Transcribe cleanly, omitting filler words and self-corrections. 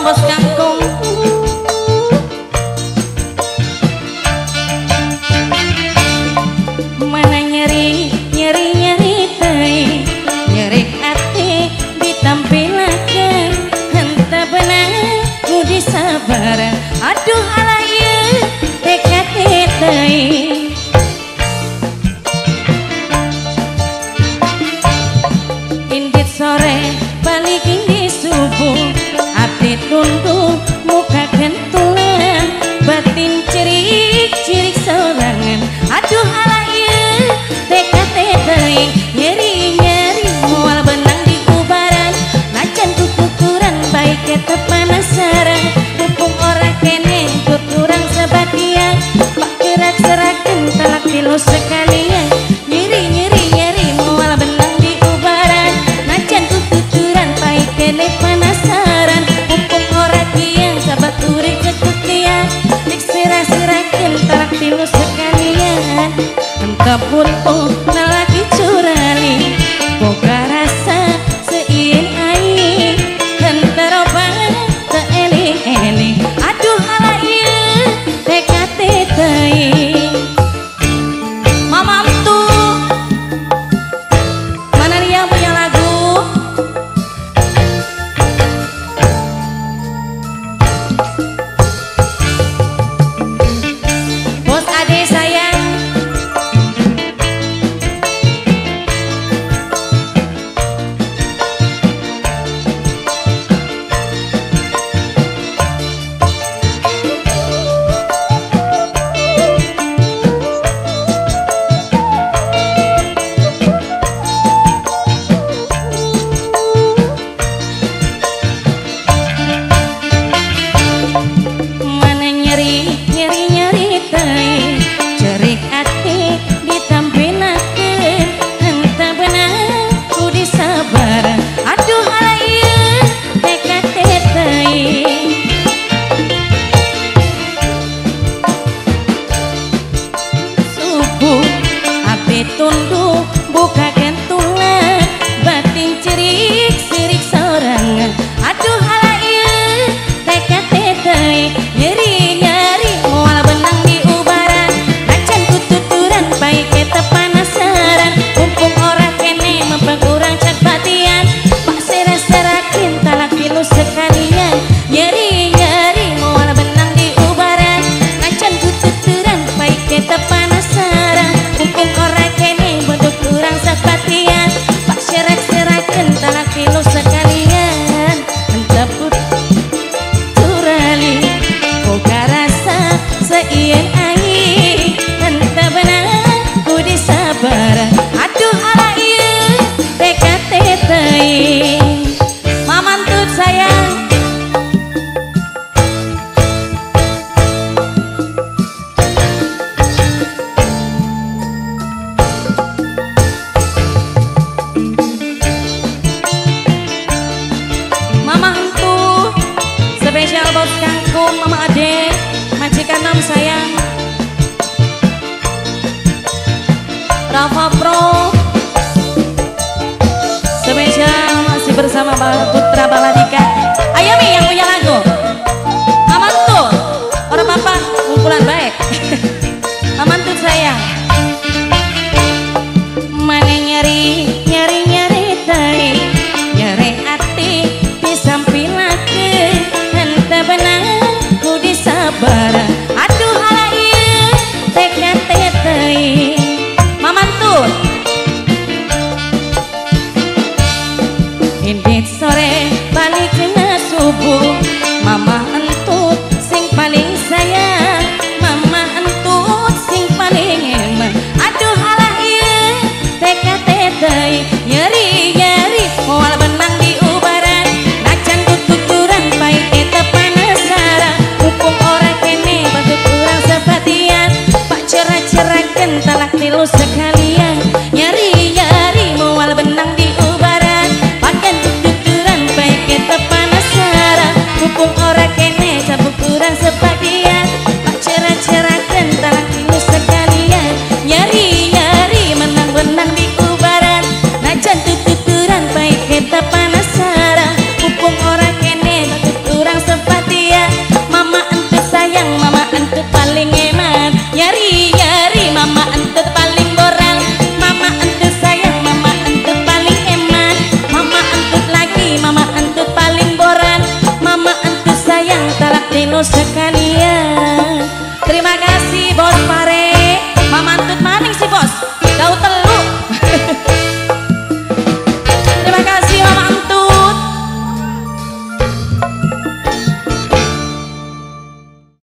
bos kangkung. Mana nyeri teh, nyeri hati ditampilake, henteu beunang kudu sabar. Aduh alah ieu tekad teh. Indit sore balik indi subuh, abdi tunduk muka gentulan, batin cirik-cirik sorangan. Aduh alah ieu tekad teh, nyeri-nyeri moal benang di ubaran, najan kukukuran baik eta panasaran, mumpung ora keneh kukurang sebagian, pak gerak serakeun talak tilu sekalian. Nyeri-nyeri moal benang di ubaran, najan kukukuran baik keneh panasaran, mumpung ora kieu sabat urip kekutian, dik sira-sirakeun talak tilu sekalian. Entah butuh lelaki curali, boga rasa seuieun aing, henteu robah teu eling-eling. Aduh alah ieu tekad teh. Mama Emtu, mana dia punya lagu? Bos ade sayang. Mana nyeri teh, cerik hati ditampilake, henteu beunang kudu sabar. Aduh alah ieu tekad teh. Subuh abdi tunduk buka gentulan, batin cirik-cirik sorangan. Aduh alah ieu tekad teh, nyeri-nyeri moal benang di ubaran, najan kututuran baik eta panasaran, mumpung ora keneh mempengurang cak batian, pak sera-serakeun talak tilu sekalian. Nyeri-nyeri moal benang di ubaran, najan kututuran baik eta panasaran, mumpung ora keneh bentuk urang sak batian, pak sera-serakeun talak tilu sekalian. Henteu curali, boga rasa seuieun aing, henteu beunang kudu sabar. Aduh alah ieu tekad teh. Mamantut sayang. Mama Emtu, spesial bos kangkung, mama ade, majikan nam sayang. Rafa Pro, spesial masih bersama Putra Baladika. Ayo Mi yang punya lagu. Mama Emtu, orang papa kumpulan baik. Mama Emtu sayang. Mana nyeri teh, nyeri hati disampilake, henteu beunang kudu sabar. Aduh alah ieu tekad teh. Mamantut. Indit sore balik cenah subuh, mama entut sing paling sayang, mama entut sing paling eman. Aduh alah ieu tekad teh, nyeri-nyeri moal benang di ubaran, najan kututuran baik eta panasaran, mumpung ora keneh bentuk urang sebatian, pak cerah-cerahkeun talak tilu sekalian. Nyeri-nyeri moal benang di ubaran, pakan kututuran baik eta panasaran, mumpung ora